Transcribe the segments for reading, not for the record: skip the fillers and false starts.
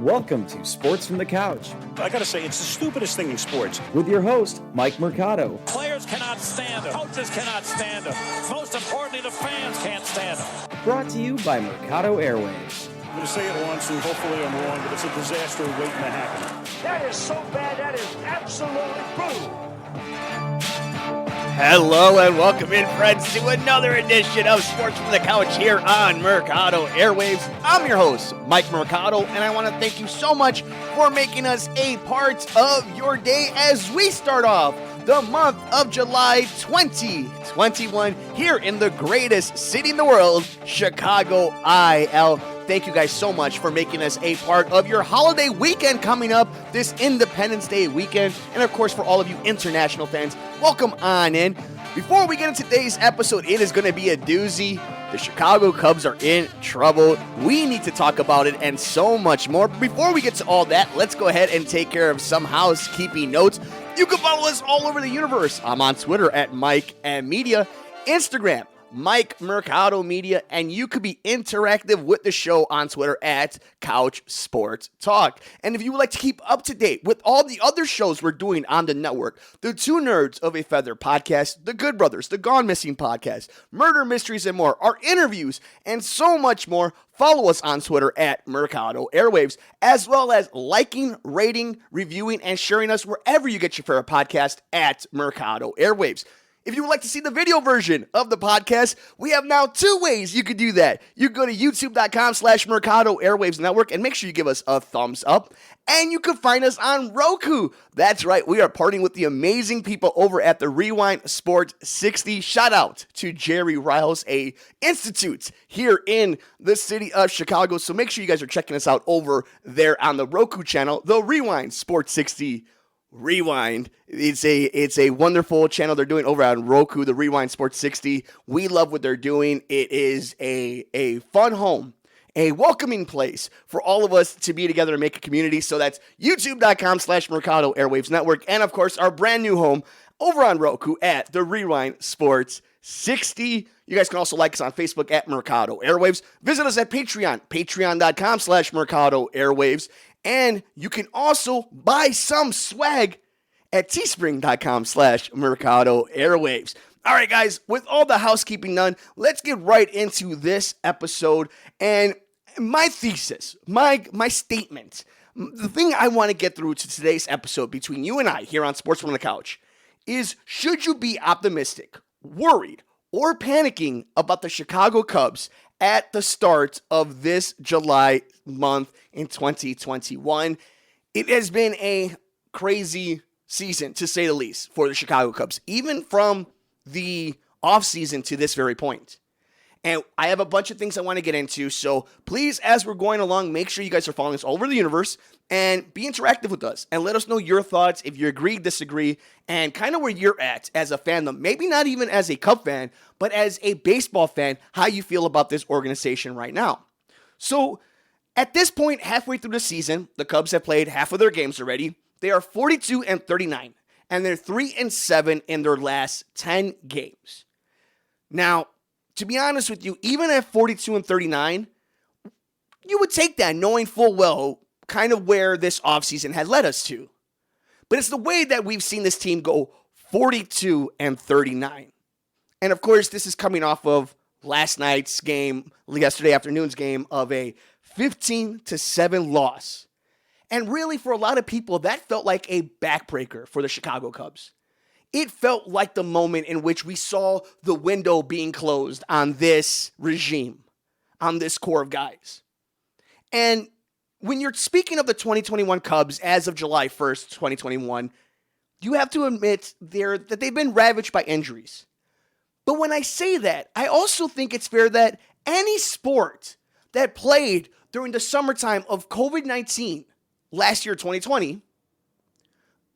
Welcome to Sports from the Couch I gotta say, it's the stupidest thing in sports. with your host, Mike Mercado. Players cannot stand him. Coaches cannot stand him. Most importantly, the fans can't stand him. Brought to you by Mercado Airwaves. I'm gonna say it once, and hopefully I'm wrong, but it's a disaster waiting to happen. That is so bad, that is absolutely brutal. Hello and welcome in, friends, to another edition of Sports from the Couch here on Mercado Airwaves. I'm your host, Mike Mercado, and I want to thank you so much for making us a part of your day as we start off the month of July 2021 here in the greatest city in the world, Chicago, IL. Thank you guys so much for making us a part of your holiday weekend coming up this Independence Day weekend. And of course, for all of you international fans, welcome on in. Before we get into today's episode, it is going to be a doozy. The Chicago Cubs are in trouble. We need to talk about it and so much more. Before we get to all that, let's go ahead and take care of some housekeeping notes. You can follow us all over the universe. I'm on Twitter at Mike M Media, Instagram, Mike Mercado Media, and you could be interactive with the show on Twitter at Couch Sports Talk. And if you would like to keep up to date with all the other shows we're doing on the network, the Two Nerds of a Feather podcast, the Good Brothers, the Gone Missing podcast, Murder Mysteries and more, our interviews, and so much more, follow us on Twitter at Mercado Airwaves, as well as liking, rating, reviewing, and sharing us wherever you get your favorite podcast at Mercado Airwaves. If you would like to see the video version of the podcast, we have now two ways you could do that. You can go to youtube.com/Mercado Airwaves Network and make sure you give us a thumbs up. And you can find us on Roku. That's right, we are partnering with the amazing people over at the Rewind Sports 60. Shout out to Jerry Riles, a institute here in the city of Chicago. So make sure you guys are checking us out over there on the Roku channel, the Rewind Sports 60. Rewind. It's a wonderful channel they're doing over on Roku, the Rewind Sports 60. We love what they're doing. It is a fun home, a welcoming place for all of us to be together and make a community. So that's youtube.com/Mercado Airwaves Network. And of course, our brand new home over on Roku at the Rewind Sports 60. You guys can also like us on Facebook at Mercado Airwaves. Visit us at Patreon, patreon.com/Mercado Airwaves. And you can also buy some swag at teespring.com/Mercado Airwaves. All right, guys, with all the housekeeping done, let's get right into this episode. And my thesis, my statement, the thing I want to get through to today's episode between you and I here on Sports from the Couch is, should you be optimistic, worried, or panicking about the Chicago Cubs at the start of this July month in 2021? It has been a crazy season, to say the least, for the Chicago Cubs, even from the offseason to this very point. And I have a bunch of things I want to get into, so please, as we're going along, make sure you guys are following us all over the universe and be interactive with us and let us know your thoughts, if you agree, disagree, and kind of where you're at as a fandom. Maybe not even as a Cub fan, but as a baseball fan, how you feel about this organization right now. So at this point, halfway through the season, the Cubs have played half of their games already. They are 42-39, and they're 3-7 in their last 10 games. Now, to be honest with you, even at 42-39, you would take that knowing full well kind of where this offseason had led us to. But it's the way that we've seen this team go 42-39. And of course, this is coming off of last night's game, yesterday afternoon's game, of a 15-7 loss. And really, for a lot of people, that felt like a backbreaker for the Chicago Cubs. It felt like the moment in which we saw the window being closed on this regime, on this core of guys. And when you're speaking of the 2021 Cubs as of July 1st, 2021, you have to admit that they've been ravaged by injuries. But when I say that, I also think it's fair that any sport that played during the summertime of COVID-19 last year, 2020,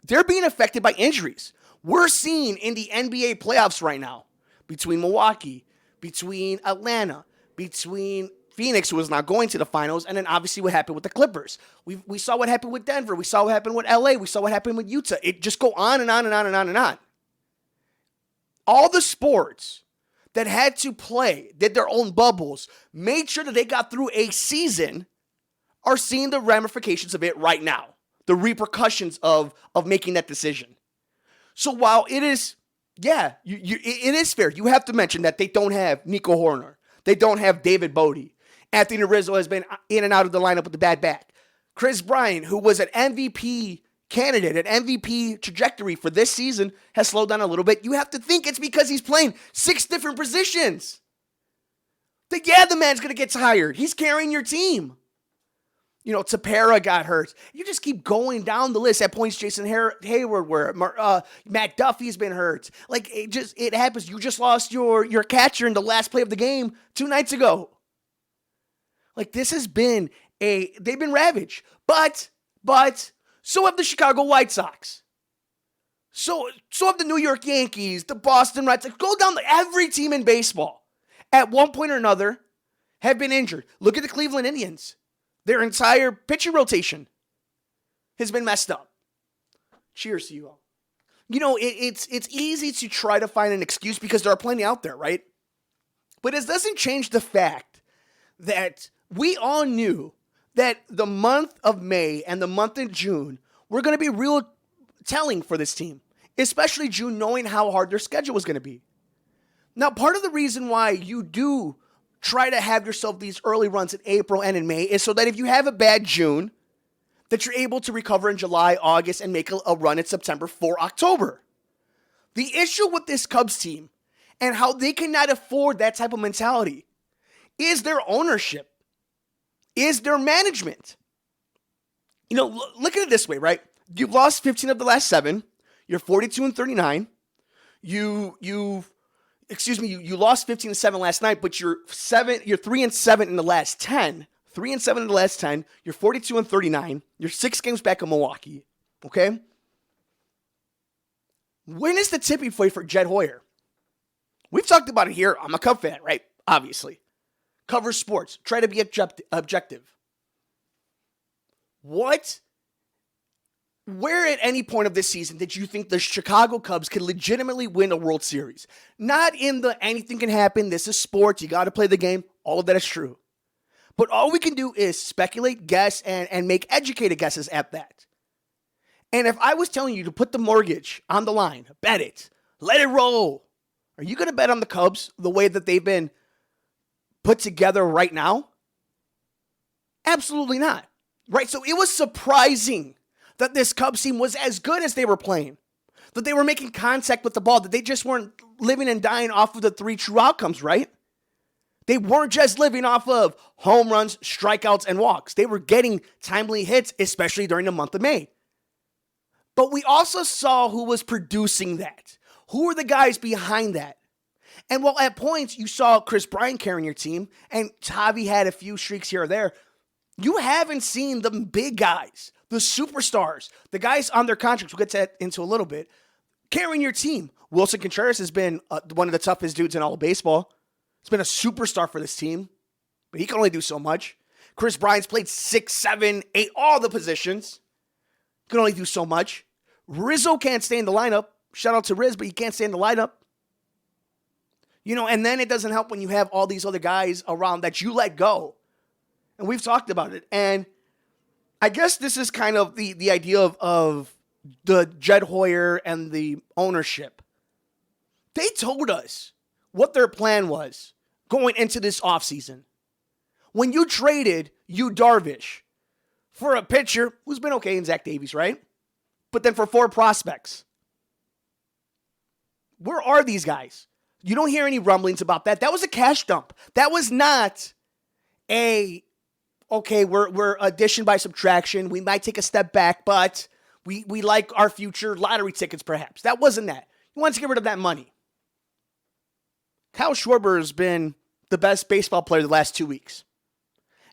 they're being affected by injuries. We're seeing in the NBA playoffs right now, between Milwaukee, between Atlanta, between Phoenix, who was not going to the finals, and then obviously what happened with the Clippers. We saw what happened with Denver. We saw what happened with LA. We saw what happened with Utah. It just go on and on and on and on and on. All the sports that had to play, did their own bubbles, made sure that they got through a season, are seeing the ramifications of it right now, the repercussions of making that decision. So while it is, it is fair. You have to mention that they don't have Nico Horner. They don't have David Bodie. Anthony Rizzo has been in and out of the lineup with a bad back. Chris Bryant, who was an MVP candidate, an MVP trajectory for this season, has slowed down a little bit. You have to think it's because he's playing 6 different positions. The man's going to get tired. He's carrying your team. Tapera got hurt. You just keep going down the list. At points, Jason Hayward, where Matt Duffy's been hurt. Like, it happens. You just lost your catcher in the last play of the game 2 nights ago. Like, this has been they've been ravaged. But, so have the Chicago White Sox. So have the New York Yankees, the Boston Red Sox. Go down every team in baseball at one point or another have been injured. Look at the Cleveland Indians. Their entire pitching rotation has been messed up. Cheers to you all. It's easy to try to find an excuse because there are plenty out there, right? But it doesn't change the fact that we all knew that the month of May and the month of June were going to be real telling for this team, especially June, knowing how hard their schedule was going to be. Now, part of the reason why you do try to have yourself these early runs in April and in May is so that if you have a bad June, that you're able to recover in July, August, and make a run in September for October. The issue with this Cubs team and how they cannot afford that type of mentality is their ownership, is their management. Look at it this way, right? You've lost 15 of the last 7. You're 42-39. You lost 15-7 last night, but you're 3-7 in the last 10. 3-7 in the last 10. You're 42-39. You're 6 games back in Milwaukee. Okay? When is the tipping point for Jed Hoyer? We've talked about it here. I'm a Cub fan, right? Obviously. Cover sports. Try to be objective. Where at any point of this season did you think the Chicago Cubs could legitimately win a World Series? Not in the anything can happen, this is sports, you got to play the game. All of that is true. But all we can do is speculate, guess, and make educated guesses at that. And if I was telling you to put the mortgage on the line, bet it, let it roll, are you going to bet on the Cubs the way that they've been put together right now? Absolutely not. Right? So it was surprising that this Cubs team was as good as they were playing, that they were making contact with the ball, that they just weren't living and dying off of the 3 true outcomes, right? They weren't just living off of home runs, strikeouts, and walks. They were getting timely hits, especially during the month of May. But we also saw who was producing that. Who were the guys behind that? And while at points you saw Chris Bryant carrying your team, and Tavi had a few streaks here or there, you haven't seen the big guys, the superstars, the guys on their contracts, we'll get to that into a little bit, carrying your team. Wilson Contreras has been one of the toughest dudes in all of baseball. He's been a superstar for this team, but he can only do so much. Chris Bryant's played 6, 7, 8, all the positions. Can only do so much. Rizzo can't stay in the lineup. Shout out to Riz, but he can't stay in the lineup. And then it doesn't help when you have all these other guys around that you let go. And we've talked about it. And I guess this is kind of the idea of the Jed Hoyer and the ownership. They told us what their plan was going into this offseason. When you traded Yu Darvish for a pitcher who's been okay in Zach Davies, right? But then for 4 prospects. Where are these guys? You don't hear any rumblings about that. That was a cash dump. That was not we're addition by subtraction. We might take a step back, but we like our future lottery tickets perhaps. That wasn't that. You wanted to get rid of that money. Kyle Schwarber has been the best baseball player the last 2 weeks.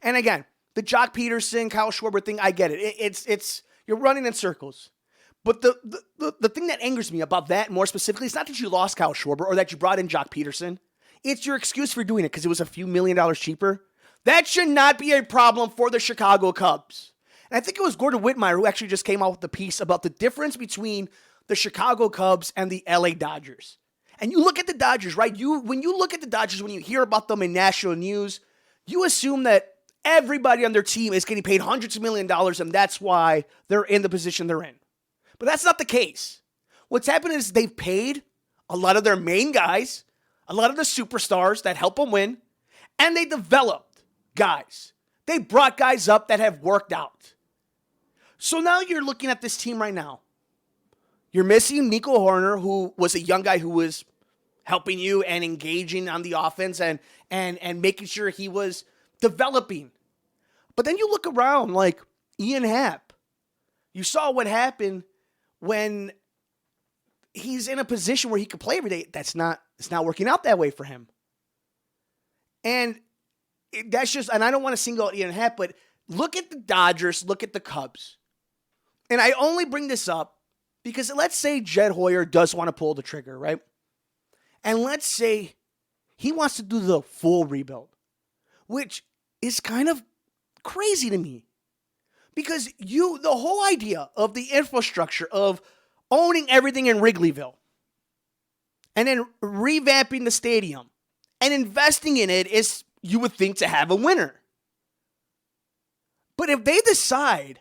And again, the Jock Peterson, Kyle Schwarber thing, I get it. It's you're running in circles. But the thing that angers me about that more specifically is not that you lost Kyle Schwarber or that you brought in Jock Peterson. It's your excuse for doing it because it was a few $1 million cheaper. That should not be a problem for the Chicago Cubs. And I think it was Gordon Whitmire who actually just came out with the piece about the difference between the Chicago Cubs and the LA Dodgers. And you look at the Dodgers, right? When you look at the Dodgers, when you hear about them in national news, you assume that everybody on their team is getting paid hundreds of millions of dollars, and that's why they're in the position they're in. But that's not the case. What's happened is they've paid a lot of their main guys, a lot of the superstars that help them win, and they developed guys. They brought guys up that have worked out. So now you're looking at this team right now. You're missing Nico Horner, who was a young guy who was helping you and engaging on the offense and making sure he was developing. But then you look around like Ian Happ. You saw what happened when he's in a position where he could play every day. It's not working out that way for him. And that's just, and I don't want to single out Ian Happ, but look at the Dodgers, look at the Cubs. And I only bring this up because let's say Jed Hoyer does want to pull the trigger, right? And let's say he wants to do the full rebuild, which is kind of crazy to me. Because the whole idea of the infrastructure of owning everything in Wrigleyville and then revamping the stadium and investing in it is, you would think, to have a winner. But if they decide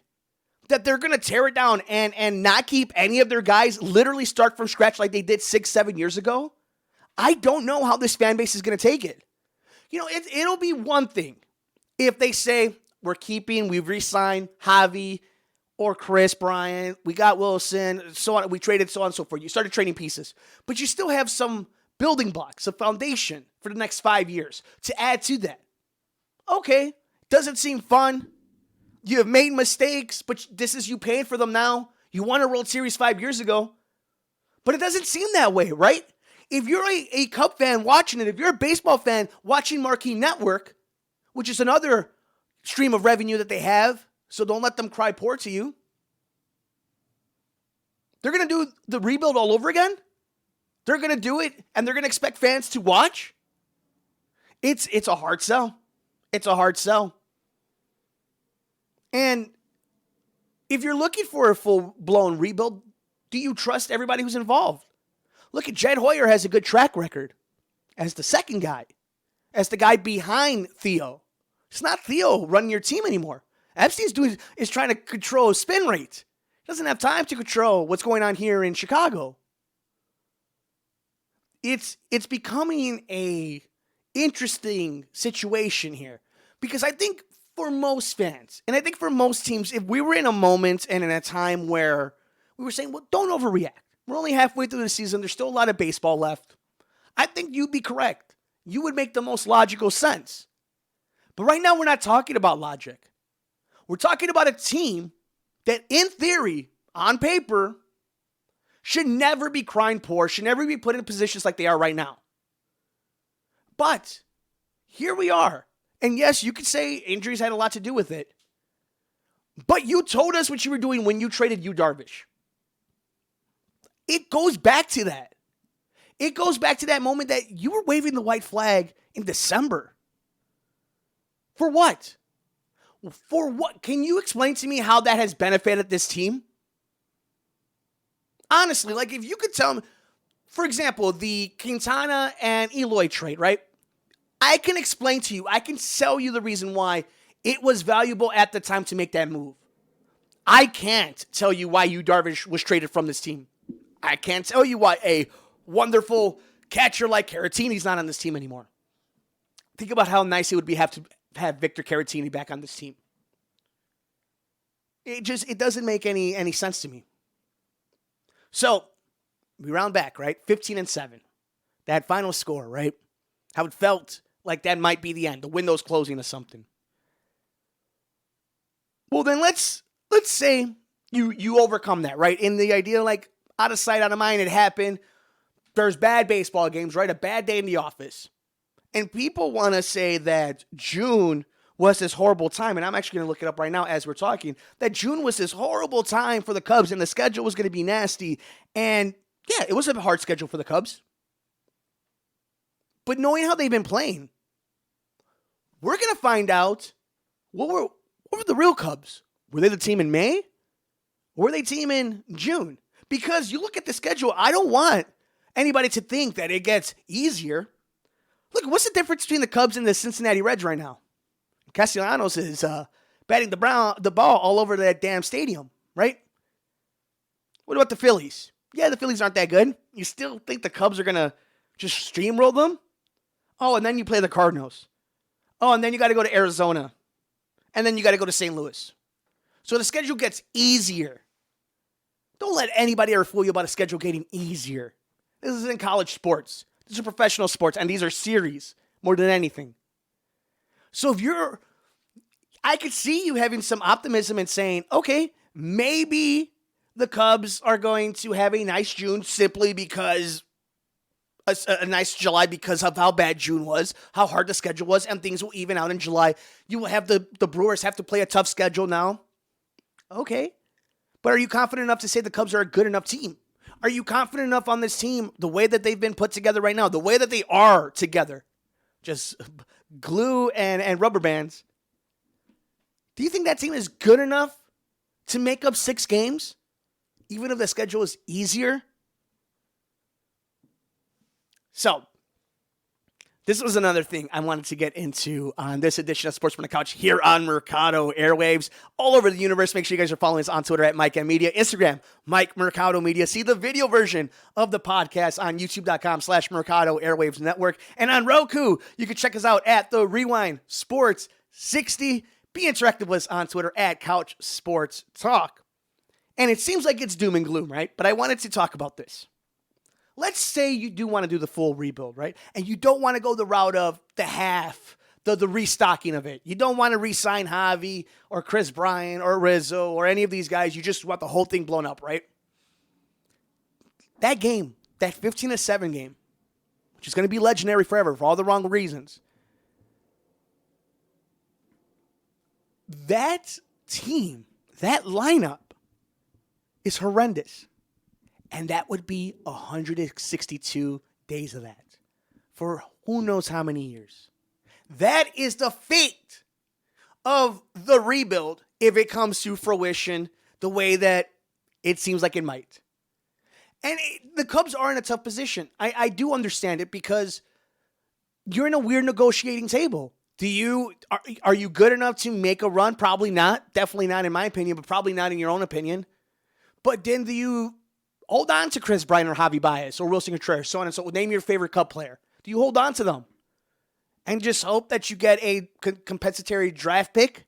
that they're going to tear it down and not keep any of their guys, literally start from scratch like they did 6-7 years ago, I don't know how this fan base is going to take it. It'll be one thing if they say, we've re-signed Javi or Chris Bryant, we got Wilson, so on, we traded so on and so forth. You started trading pieces, but you still have some building blocks, a foundation for the next 5 years to add to that. Okay, doesn't seem fun. You have made mistakes, but this is you paying for them now. You won a World Series 5 years ago, but it doesn't seem that way, right? If you're a Cub fan watching it, if you're a baseball fan watching Marquee Network, which is another stream of revenue that they have, so don't let them cry poor to you. They're going to do the rebuild all over again? They're going to do it, and they're going to expect fans to watch? It's a hard sell. It's a hard sell. And if you're looking for a full-blown rebuild, do you trust everybody who's involved? Look at Jed Hoyer has a good track record as the second guy, as the guy behind Theo. It's not Theo running your team anymore. Epstein's is trying to control spin rate. He doesn't have time to control what's going on here in Chicago. It's becoming a interesting situation here because I think for most fans, and I think for most teams, if we were in a moment and in a time where we were saying, well, don't overreact. We're only halfway through the season. There's still a lot of baseball left. I think you'd be correct. You would make the most logical sense. But right now, we're not talking about logic. We're talking about a team that, in theory, on paper, should never be crying poor, should never be put in positions like they are right now. But here we are. And yes, you could say injuries had a lot to do with it. But you told us what you were doing when you traded Yu Darvish. It goes back to that. It goes back to that moment that you were waving the white flag in December. For what? For what? Can you explain to me how that has benefited this team? Honestly, like if you could tell me, for example, the Quintana and Eloy trade, right? I can explain to you, I can sell you the reason why it was valuable at the time to make that move. I can't tell you why Yu Darvish was traded from this team. I can't tell you why a wonderful catcher like Caratini's not on this team anymore. Think about how nice it would be to have Victor Caratini back on this team. It doesn't make any sense to me. So, we round back, right? 15-7. That final score, right? How it felt like that might be the end. The window's closing or something. Well, then let's say you overcome that, right? In the idea, like, out of sight, out of mind, it happened. There's bad baseball games, right? A bad day in the office. And people want to say that June was this horrible time, and I'm actually going to look it up right now as we're talking, that June was this horrible time for the Cubs, and the schedule was going to be nasty. And, yeah, it was a hard schedule for the Cubs. But knowing how they've been playing, we're going to find out what were the real Cubs. Were they the team in May? Or were they team in June? Because you look at the schedule, I don't want anybody to think that it gets easier. Look, what's the difference between the Cubs and the Cincinnati Reds right now? Castellanos is batting the ball all over that damn stadium, right? What about the Phillies? Yeah, the Phillies aren't that good. You still think the Cubs are going to just steamroll them? Oh, and then you play the Cardinals. Oh, and then you got to go to Arizona. And then you got to go to St. Louis. So the schedule gets easier. Don't let anybody ever fool you about a schedule getting easier. This is in college sports. These are professional sports, and these are series more than anything. So I could see you having some optimism and saying, okay, maybe the Cubs are going to have a nice June simply because a nice July because of how bad June was, how hard the schedule was, and things will even out in July. You will have the Brewers have to play a tough schedule now. Okay. But are you confident enough to say the Cubs are a good enough team? Are you confident enough on this team, the way that they've been put together right now, the way that they are together? Just glue and rubber bands. Do you think that team is good enough to make up 6 games, even if the schedule is easier? So, this was another thing I wanted to get into on this edition of Sports from the Couch here on Mercado Airwaves. All over the universe. Make sure you guys are following us on Twitter at Mike M Media, Instagram, Mike Mercado Media. See the video version of the podcast on youtube.com/Mercado Airwaves Network. And on Roku, you can check us out at the Rewind Sports 60. Be interactive with us on Twitter at Couch Sports Talk. And it seems like it's doom and gloom, right? But I wanted to talk about this. Let's say you do want to do the full rebuild, right? And you don't want to go the route of the half, the restocking of it. You don't want to re-sign Javi or Chris Bryant or Rizzo or any of these guys. You just want the whole thing blown up, right? That game, that 15-7 game, which is going to be legendary forever for all the wrong reasons. That team, that lineup is horrendous. And that would be 162 days of that for who knows how many years. That is the fate of the rebuild if it comes to fruition the way that it seems like it might. And the Cubs are in a tough position. I do understand it because you're in a weird negotiating table. Are you good enough to make a run? Probably not. Definitely not in my opinion, but probably not in your own opinion. But then do you hold on to Chris Bryant or Javi Baez or Wilson Contreras, so on and so on? Name your favorite Cub player. Do you hold on to them and just hope that you get a compensatory draft pick?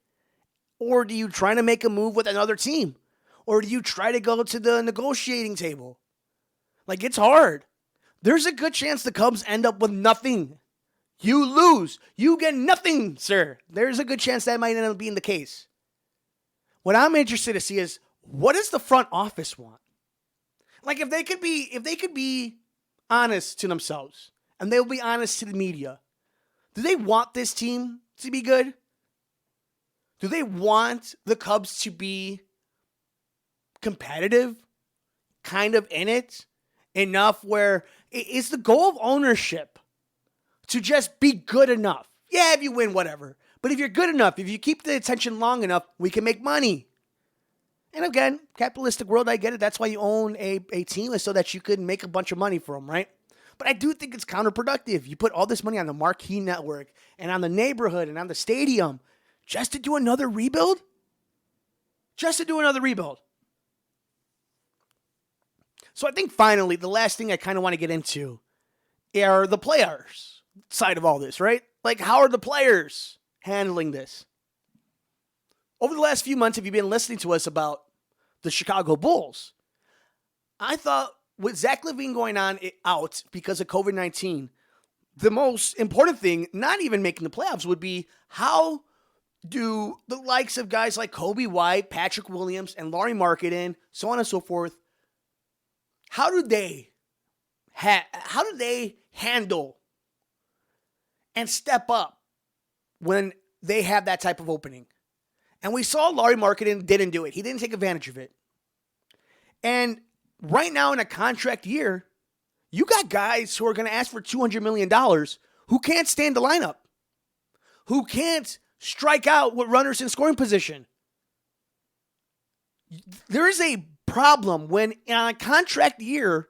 Or do you try to make a move with another team? Or do you try to go to the negotiating table? Like, it's hard. There's a good chance the Cubs end up with nothing. You lose. You get nothing, sir. There's a good chance that might end up being the case. What I'm interested to see is, what does the front office want? Like, if they could be honest to themselves and they'll be honest to the media, do they want this team to be good? Do they want the Cubs to be competitive, kind of in it, enough where it's the goal of ownership to just be good enough? Yeah, if you win, whatever. But if you're good enough, if you keep the attention long enough, we can make money. And again, capitalistic world, I get it. That's why you own a team, is so that you could make a bunch of money for them, right? But I do think it's counterproductive. You put all this money on the marquee network and on the neighborhood and on the stadium just to do another rebuild? Just to do another rebuild. So I think finally, the last thing I kind of want to get into are the players side of all this, right? Like, how are the players handling this? Over the last few months, have you been listening to us about the Chicago Bulls? I thought with Zach LaVine going out because of COVID-19, the most important thing, not even making the playoffs, would be how do the likes of guys like Kobe White, Patrick Williams, and Lauri Markkanen, so on and so forth, how do they handle and step up when they have that type of opening? And we saw Lauri Markkanen didn't do it. He didn't take advantage of it. And right now in a contract year, you got guys who are going to ask for $200 million who can't stand the lineup, who can't strike out with runners in scoring position. There is a problem when in a contract year,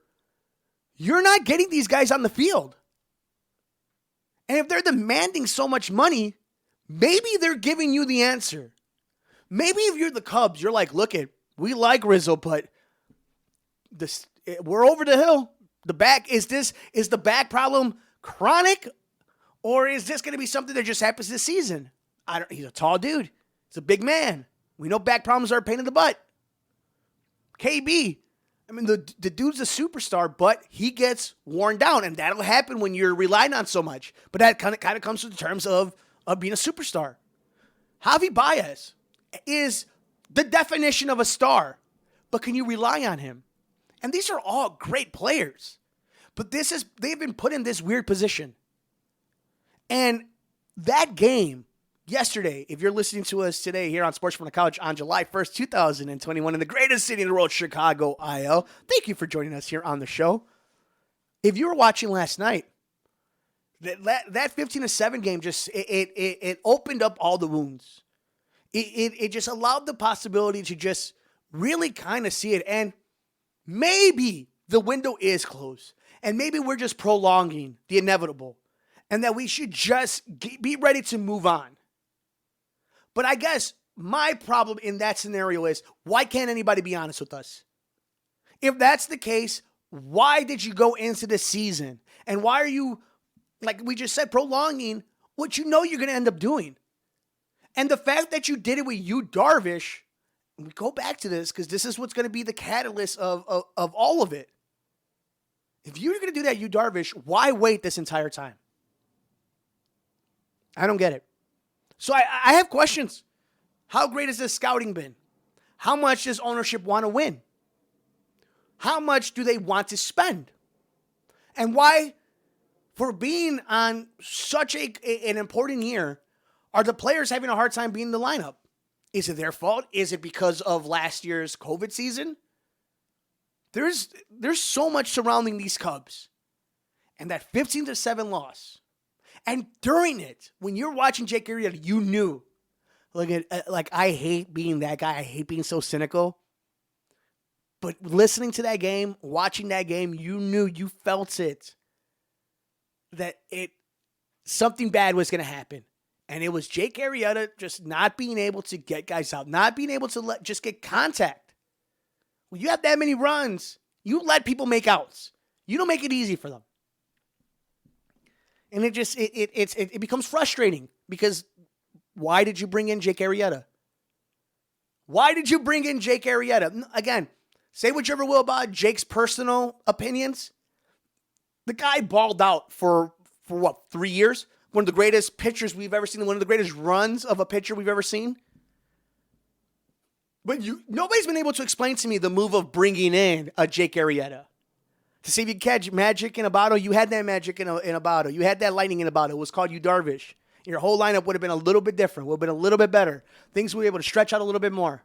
you're not getting these guys on the field. And if they're demanding so much money, maybe they're giving you the answer. Maybe if you're the Cubs, you're like, look it, we like Rizzo, but we're over the hill. The back, is the back problem chronic, or is this going to be something that just happens this season? He's a tall dude. He's a big man. We know back problems are a pain in the butt. KB, I mean, the dude's a superstar, but he gets worn down, and that'll happen when you're relying on so much. But that kind of comes with the terms of being a superstar. Javi Baez is the definition of a star, but can you rely on him? And these are all great players, but they've been put in this weird position. And that game yesterday, if you're listening to us today here on Sports from the Couch on July 1st, 2021, in the greatest city in the world, Chicago, IL, thank you for joining us here on the show. If you were watching last night, that 15-7 game just, it opened up all the wounds. It just allowed the possibility to just really kind of see it. And maybe the window is closed. And maybe we're just prolonging the inevitable. And that we should just be ready to move on. But I guess my problem in that scenario is, why can't anybody be honest with us? If that's the case, why did you go into the season? And why are you, like we just said, prolonging what you know you're going to end up doing? And the fact that you did it with Yu Darvish, and we go back to this because this is what's going to be the catalyst of all of it. If you're going to do that, Yu Darvish, why wait this entire time? I don't get it. So I have questions. How great has this scouting been? How much does ownership want to win? How much do they want to spend? And why, for being on such an important year, are the players having a hard time being in the lineup? Is it their fault? Is it because of last year's COVID season? There's so much surrounding these Cubs. And that 15-7 loss. And during it, when you're watching Jake Arrieta, you knew, like I hate being that guy. I hate being so cynical. But listening to that game, watching that game, you knew, you felt it, that something bad was going to happen. And it was Jake Arrieta just not being able to get guys out, not being able to just get contact. When you have that many runs, you let people make outs. You don't make it easy for them. And it becomes frustrating because why did you bring in Jake Arrieta? Why did you bring in Jake Arrieta? Again, say whichever will about Jake's personal opinions. The guy balled out for what, 3 years? One of the greatest pitchers we've ever seen, one of the greatest runs of a pitcher we've ever seen. But nobody's been able to explain to me the move of bringing in a Jake Arrieta. To see if you catch magic in a bottle, you had that magic in a bottle. You had that lightning in a bottle. It was called Yu Darvish. Your whole lineup would have been a little bit different, would have been a little bit better. Things would be able to stretch out a little bit more.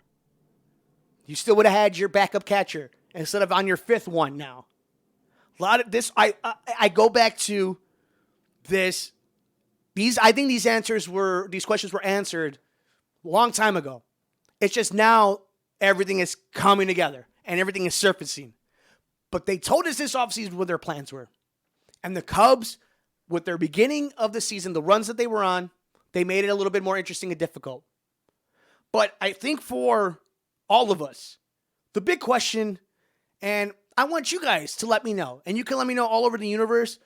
You still would have had your backup catcher instead of on your fifth one now. A lot of this, I go back to this. I think these questions were answered a long time ago. It's just now everything is coming together and everything is surfacing. But they told us this offseason what their plans were. And the Cubs, with their beginning of the season, the runs that they were on, they made it a little bit more interesting and difficult. But I think for all of us, the big question, and I want you guys to let me know, and you can let me know all over the universe,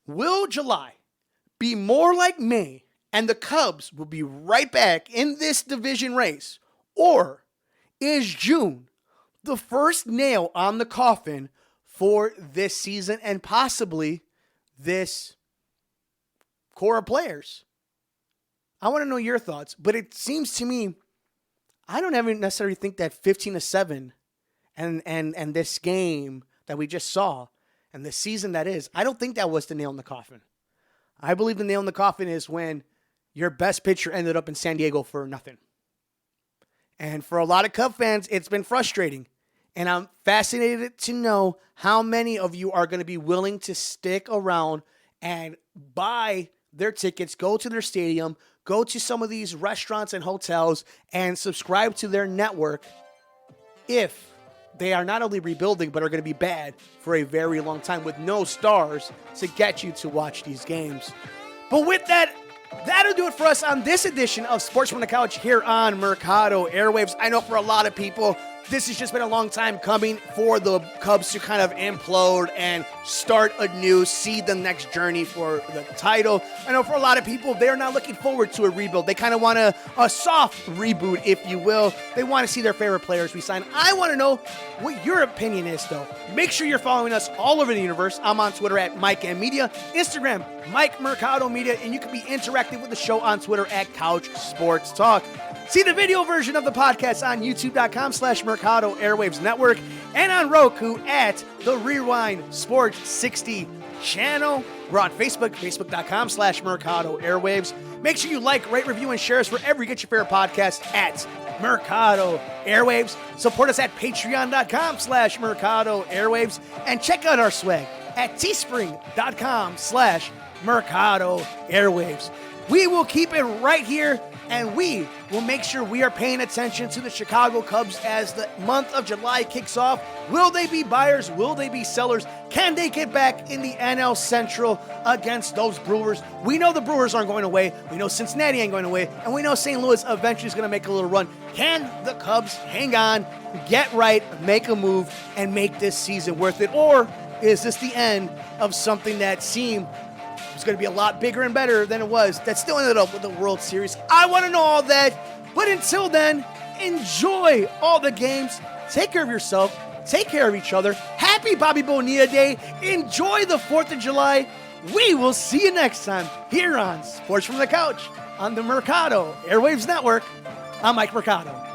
will July be more like May and the Cubs will be right back in this division race? Or is June the first nail on the coffin for this season and possibly this core of players? I want to know your thoughts, but it seems to me, I don't ever necessarily think that 15-7 and this game that we just saw and the season that is, I don't think that was the nail in the coffin. I believe the nail in the coffin is when your best pitcher ended up in San Diego for nothing. And for a lot of Cub fans, it's been frustrating. And I'm fascinated to know how many of you are going to be willing to stick around and buy their tickets, go to their stadium, go to some of these restaurants and hotels, and subscribe to their network if they are not only rebuilding, but are going to be bad for a very long time with no stars to get you to watch these games. But with that, That'll do it for us on this edition of Sports from the Couch here on Mercado Airwaves. I know for a lot of people, this has just been a long time coming for the Cubs to kind of implode and start anew, see the next journey for the title. I know for a lot of people, they're not looking forward to a rebuild. They kind of want a soft reboot, if you will. They want to see their favorite players resign. I want to know what your opinion is, though. Make sure you're following us all over the universe. I'm on Twitter at Mike M Media, Instagram, Mike Mercado Media, and you can be interactive with the show on Twitter at Couch Sports Talk. See the video version of the podcast on youtube.com/Mercado Airwaves Network and on Roku at the Rewind Sports 60 channel. We're on Facebook, facebook.com/Mercado Airwaves. Make sure you like, rate, review, and share us wherever you get your favorite podcast at Mercado Airwaves. Support us at patreon.com/Mercado Airwaves and check out our swag at teespring.com/Mercado Airwaves. We will keep it right here, and we will make sure we are paying attention to the Chicago Cubs as the month of July kicks off. Will they be buyers? Will they be sellers? Can they get back in the NL Central against those Brewers? We know the Brewers aren't going away. We know Cincinnati ain't going away. And we know St. Louis eventually is going to make a little run. Can the Cubs hang on, get right, make a move, and make this season worth it? Or is this the end of something that seemed it's going to be a lot bigger and better than it was, that still ended up with the World Series? I want to know all that. But until then, enjoy all the games. Take care of yourself. Take care of each other. Happy Bobby Bonilla Day. Enjoy the 4th of July. We will see you next time here on Sports from the Couch on the Mercado Airwaves Network. I'm Mike Mercado.